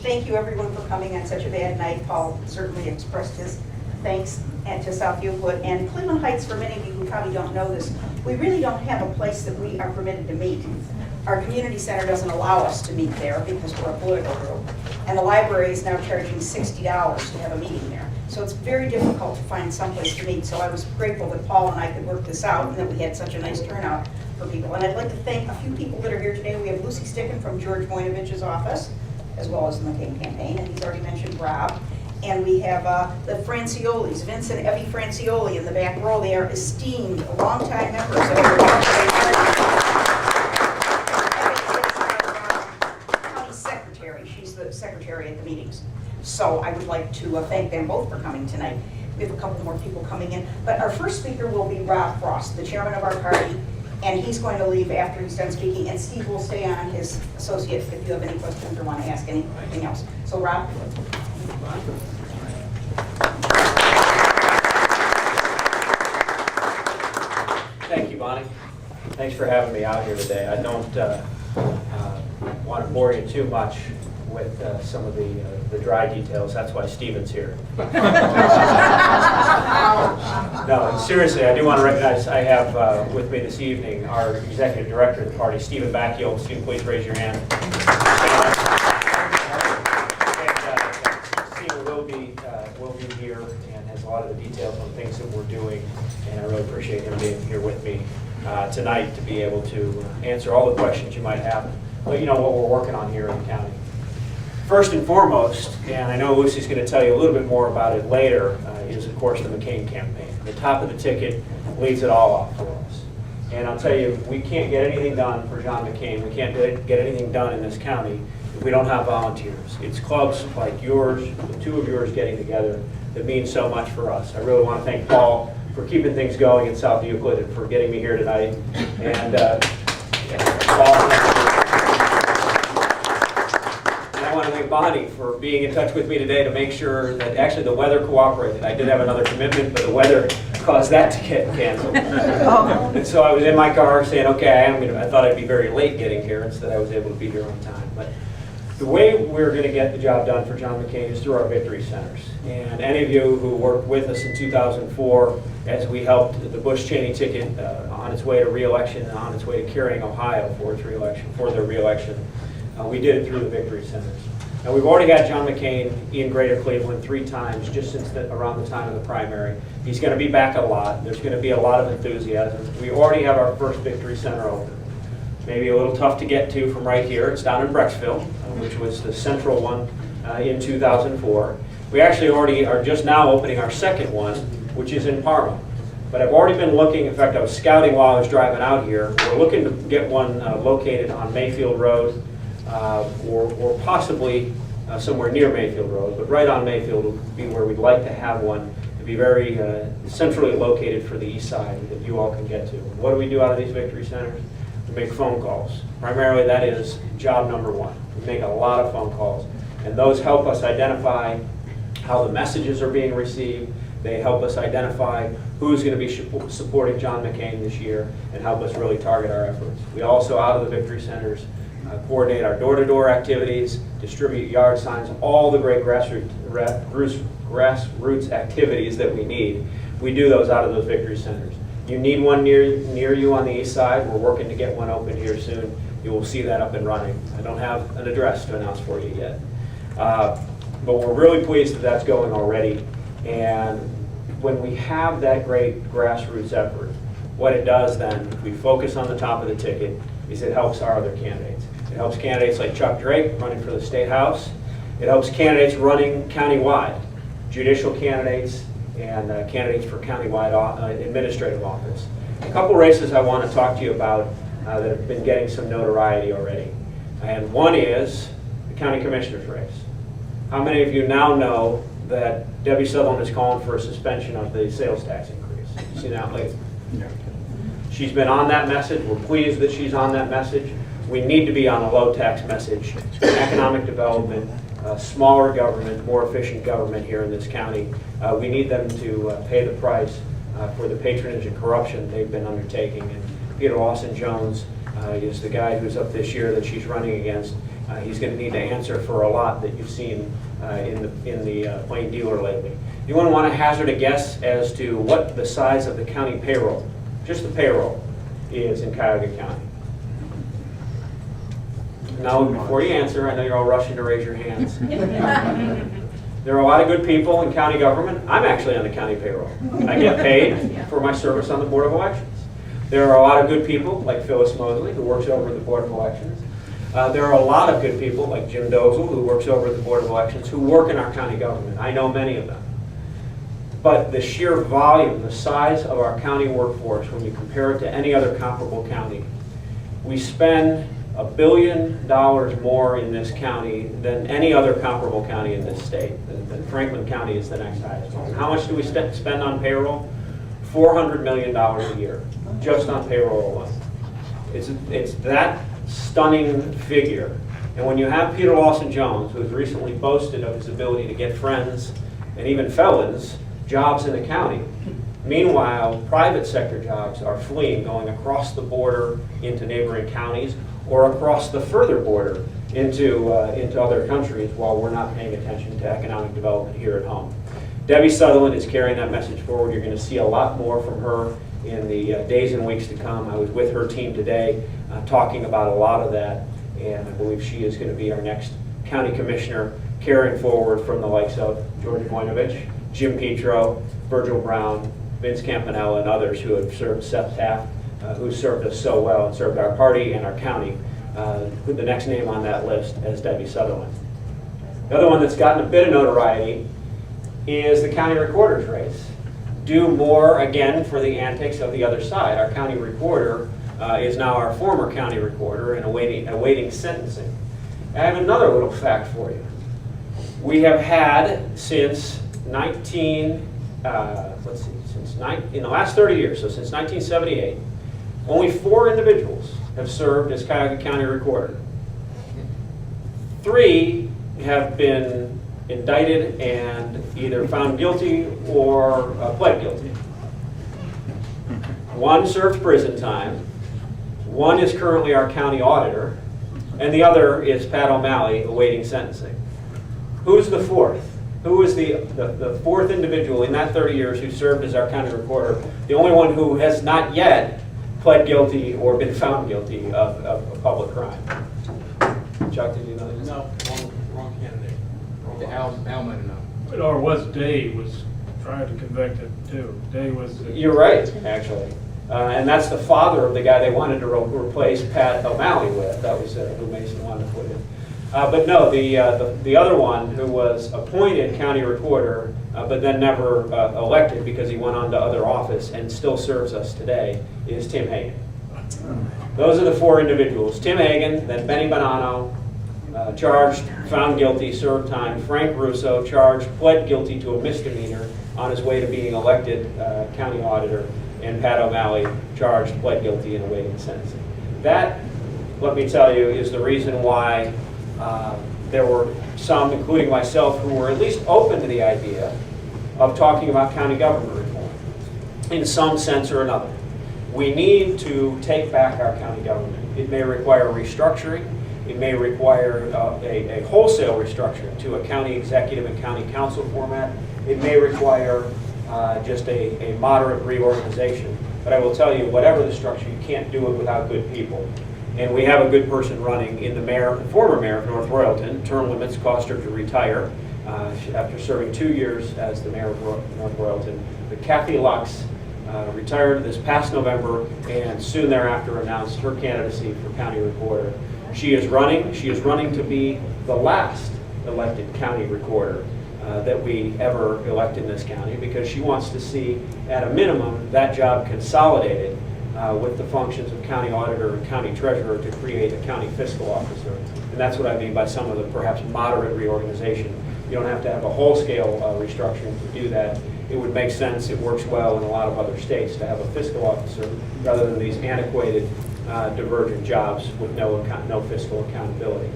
thank you everyone for coming on such a bad night. Paul certainly expressed his thanks and to South Euclid. And Cleveland Heights, for many of you who probably don't know this, we really don't have a place that we are permitted to meet. Our community center doesn't allow us to meet there because we're a political group. And the library is now charging $60 to have a meeting there. So it's very difficult to find someplace to meet. So I was grateful that Paul and I could work this out and that we had such a nice turnout for people. And I'd like to thank a few people that are here today. We have Lucy Sticken from George Voinovich's office, as well as the McCain campaign, and he's already mentioned Rob. And we have the Franciolis, Vince and Evie Francioli in the back row. They are esteemed, longtime members of the county secretary. She's the secretary at the meetings. So I would like to thank them both for coming tonight. We have a couple more people coming in. But our first speaker will be Rob Frost, the chairman of our party. And he's going to leave after he's done speaking, and Steve will stay on, his associate, if you have any questions or want to ask anything else. So Rob? Thank you, Bonnie. Thanks for having me out here today. I don't want to bore you too much with some of the dry details. That's why Steven's here. No, and seriously, I do want to recognize I have with me this evening our executive director of the party, Stephen Bacchiol. Stephen, please raise your hand. Stephen will be here and has a lot of the details on things that we're doing, and I really appreciate him being here with me tonight to be able to answer all the questions you might have, let you know what we're working on here in the county. First and foremost, and I know Lucy's going to tell you a little bit more about it later, is of course the McCain campaign. The top of the ticket leads it all off for us. And I'll tell you, we can't get anything done for John McCain. We can't get anything done in this county if we don't have volunteers. It's clubs like yours, the two of yours getting together, that means so much for us. I really want to thank Paul for keeping things going in South Euclid and for getting me here tonight. And Paul, I want to thank Bonnie for being in touch with me today to make sure that actually the weather cooperated. I did have another commitment, but the weather caused that to get canceled. And so I was in my car saying, okay, I thought I'd be very late getting here. Instead, I was able to be here on time. But the way we're going to get the job done for John McCain is through our victory centers. And any of you who worked with us in 2004 as we helped the Bush-Cheney ticket on its way to re-election and on its way to carrying Ohio for their re-election, we did it through the victory centers. Now we've already had John McCain in Greater Cleveland 3 times just since around the time of the primary. He's going to be back a lot. There's going to be a lot of enthusiasm. We already have our first victory center open. Maybe a little tough to get to from right here. It's down in Brecksville, which was the central one in 2004. We actually already are just now opening our second one, which is in Parma. But I've already been looking, in fact I was scouting while I was driving out here. We're looking to get one located on Mayfield Road, or possibly somewhere near Mayfield Road, but right on Mayfield would be where we'd like to have one to be very centrally located for the east side that you all can get to. What do we do out of these victory centers? We make phone calls. Primarily that is job number one. We make a lot of phone calls, and those help us identify how the messages are being received. They help us identify who's going to be supporting John McCain this year and help us really target our efforts. We also, out of the victory centers, coordinate our door-to-door activities, distribute yard signs, all the great grassroots activities that we need. We do those out of those victory centers. You need one near you on the east side. We're working to get one open here soon. You will see that up and running. I don't have an address to announce for you yet. But we're really pleased that that's going already. And when we have that great grassroots effort, what it does then, if we focus on the top of the ticket, is it helps our other candidates. It helps candidates like Chuck Drake running for the State House. It helps candidates running countywide, judicial candidates and candidates for countywide administrative office. A couple races I want to talk to you about that have been getting some notoriety already. And one is the county commissioner's race. How many of you now know that Debbie Sutherland is calling for a suspension of the sales tax increase? You see that lately? Yeah. She's been on that message. We're pleased that she's on that message. We need to be on a low tax message. Economic development, smaller government, more efficient government here in this county. We need them to pay the price for the patronage and corruption they've been undertaking. And Peter Lawson Jones is the guy who's up this year that she's running against. He's going to need to answer for a lot that you've seen in the Plain Dealer lately. Anyone want to hazard a guess as to what the size of the county payroll, just the payroll, is in Cuyahoga County? Now, before you answer, I know you're all rushing to raise your hands. There are a lot of good people in county government. I'm actually on the county payroll. I get paid for my service on the Board of Elections. There are a lot of good people, like Phyllis Mosley, who works over at the Board of Elections. There are a lot of good people, like Jim Dozel, who works over at the Board of Elections, who work in our county government. I know many of them. But the sheer volume, the size of our county workforce, when you compare it to any other comparable county, we spend $1 billion more in this county than any other comparable county in this state. And Franklin County is the next highest one. How much do we spend on payroll? $400 million a year, just on payroll alone. It's that stunning figure. And when you have Peter Lawson Jones, who has recently boasted of his ability to get friends and even felons jobs in the county, meanwhile, private sector jobs are fleeing, going across the border into neighboring counties or across the further border into other countries while we're not paying attention to economic development here at home. Debbie Sutherland is carrying that message forward. You're going to see a lot more from her in the days and weeks to come. I was with her team today talking about a lot of that, and I believe she is going to be our next county commissioner, carrying forward from the likes of Georgia Voinovich, Jim Petro, Virgil Brown, Vince Campanella, and others who have served Seth Taft, who served us so well and served our party and our county. The next name on that list is Debbie Sutherland. The other one that's gotten a bit of notoriety is the county recorder's race. Do more, again, for the antics of the other side. Our county recorder is now our former county recorder and awaiting sentencing. I have another little fact for you. We have had since in the last 30 years, so since 1978, only 4 individuals have served as Cuyahoga County Recorder. 3 have been indicted and either found guilty or pled guilty. 1 served prison time, 1 is currently our county auditor, and the other is Pat O'Malley awaiting sentencing. Who's the 4th? Who is the 4th individual in that 30 years who served as our county recorder? The only one who has not yet pled guilty or been found guilty of a public crime. Chuck, did you know this? No, wrong candidate. Al might have known. Or was Day was trying to convict it too. Day was. You're right, actually. And that's the father of the guy they wanted to replace Pat O'Malley with. That was who Mason wanted to put in. But no, the other one who was appointed county recorder, but then never elected because he went on to other office and still serves us today, is Tim Hagan. Those are the 4 individuals. Tim Hagan, then Benny Bonanno, charged, found guilty, served time. Frank Russo, charged, pled guilty to a misdemeanor on his way to being elected county auditor. And Pat O'Malley, charged, pled guilty, and awaiting sentencing. That, let me tell you, is the reason why there were some, including myself, who were at least open to the idea of talking about county government reform in some sense or another. We need to take back our county government. It may require restructuring. It may require a wholesale restructuring to a county executive and county council format. It may require just a moderate reorganization. But I will tell you, whatever the structure, you can't do it without good people. And we have a good person running in the former mayor of North Royalton. Term limits caused her to retire after serving 2 years as the mayor of North Royalton. But Kathy Lux retired this past November and soon thereafter announced her candidacy for county recorder. She is running to be the last elected county recorder that we ever elect in this county, because she wants to see, at a minimum, that job consolidated with the functions of county auditor and county treasurer to create a county fiscal officer. And that's what I mean by some of the perhaps moderate reorganization. You don't have to have a whole-scale restructuring to do that. It would make sense, it works well in a lot of other states, to have a fiscal officer rather than these antiquated divergent jobs with no fiscal accountability.